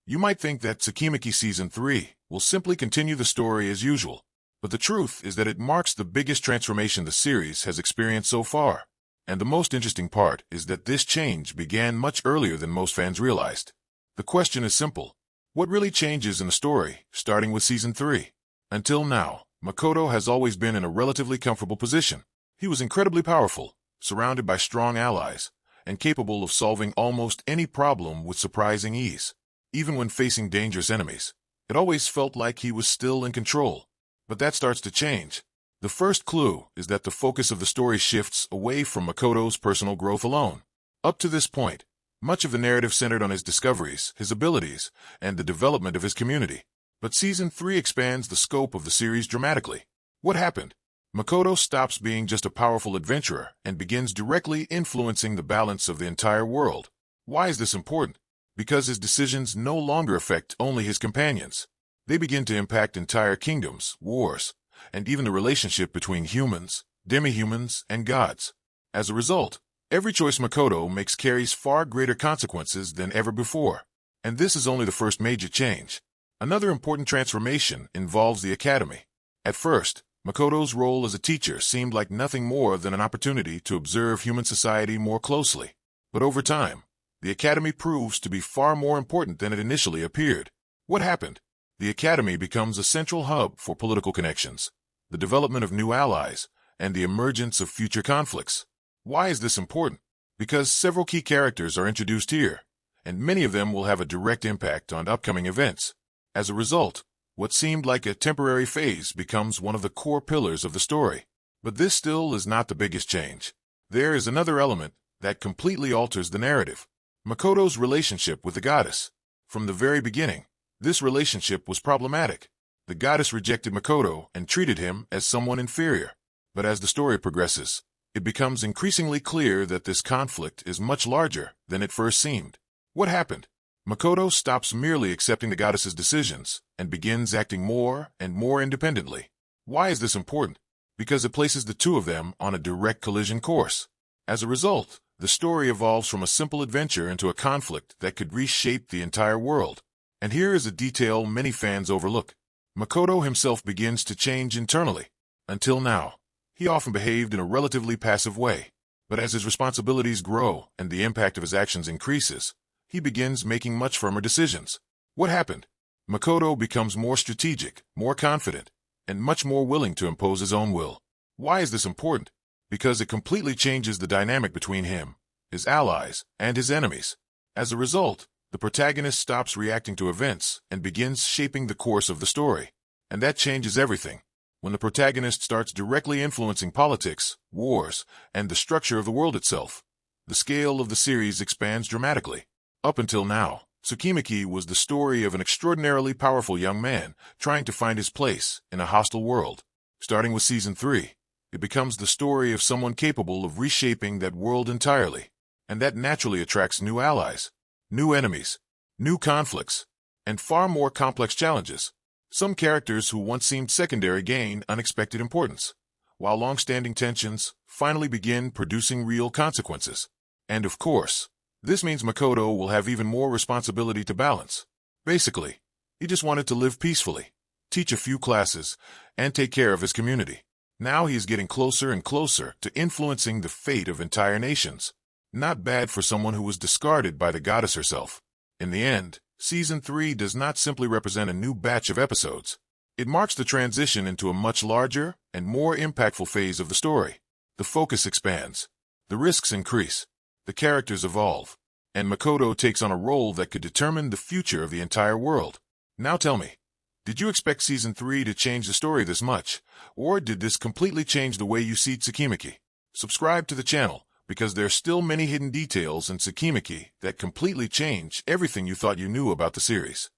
You might think that Tsukimichi Season 3 will simply continue the story as usual, but the truth is that it marks the biggest transformation the series has experienced so far. And the most interesting part is that this change began much earlier than most fans realized. The question is simple. What really changes in the story, starting with Season 3? Until now, Makoto has always been in a relatively comfortable position. He was incredibly powerful, surrounded by strong allies, and capable of solving almost any problem with surprising ease. Even when facing dangerous enemies, it always felt like he was still in control. But that starts to change. The first clue is that the focus of the story shifts away from Makoto's personal growth alone. Up to this point, much of the narrative centered on his discoveries, his abilities, and the development of his community. But Season 3 expands the scope of the series dramatically. What happened? Makoto stops being just a powerful adventurer and begins directly influencing the balance of the entire world. Why is this important? Because his decisions no longer affect only his companions. They begin to impact entire kingdoms, wars, and even the relationship between humans, demi-humans, and gods. As a result, every choice Makoto makes carries far greater consequences than ever before. And this is only the first major change. Another important transformation involves the academy. At first, Makoto's role as a teacher seemed like nothing more than an opportunity to observe human society more closely. But over time, the academy proves to be far more important than it initially appeared. What happened? The academy becomes a central hub for political connections, the development of new allies, and the emergence of future conflicts. Why is this important? Because several key characters are introduced here, and many of them will have a direct impact on upcoming events. As a result, what seemed like a temporary phase becomes one of the core pillars of the story. But this still is not the biggest change. There is another element that completely alters the narrative. Makoto's relationship with the goddess. From the very beginning, this relationship was problematic. The goddess rejected Makoto and treated him as someone inferior. But as the story progresses, it becomes increasingly clear that this conflict is much larger than it first seemed. What happened? Makoto stops merely accepting the goddess's decisions and begins acting more and more independently. Why is this important? Because it places the two of them on a direct collision course. As a result, the story evolves from a simple adventure into a conflict that could reshape the entire world. And here is a detail many fans overlook. Makoto himself begins to change internally. Until now, he often behaved in a relatively passive way. But as his responsibilities grow and the impact of his actions increases, he begins making much firmer decisions. What happened? Makoto becomes more strategic, more confident, and much more willing to impose his own will. Why is this important? Because it completely changes the dynamic between him, his allies, and his enemies. As a result, the protagonist stops reacting to events and begins shaping the course of the story. And that changes everything. When the protagonist starts directly influencing politics, wars, and the structure of the world itself, the scale of the series expands dramatically. Up until now, Tsukimichi was the story of an extraordinarily powerful young man trying to find his place in a hostile world. Starting with Season 3, it becomes the story of someone capable of reshaping that world entirely. And that naturally attracts new allies, new enemies, new conflicts, and far more complex challenges. Some characters who once seemed secondary gain unexpected importance, while long-standing tensions finally begin producing real consequences. And of course, this means Makoto will have even more responsibility to balance. Basically, he just wanted to live peacefully, teach a few classes, and take care of his community. Now he is getting closer and closer to influencing the fate of entire nations. Not bad for someone who was discarded by the goddess herself. In the end, Season 3 does not simply represent a new batch of episodes. It marks the transition into a much larger and more impactful phase of the story. The focus expands. The risks increase. The characters evolve. And Makoto takes on a role that could determine the future of the entire world. Now tell me, did you expect Season 3 to change the story this much? Or did this completely change the way you see Tsukimichi? Subscribe to the channel, because there are still many hidden details in Tsukimichi that completely change everything you thought you knew about the series.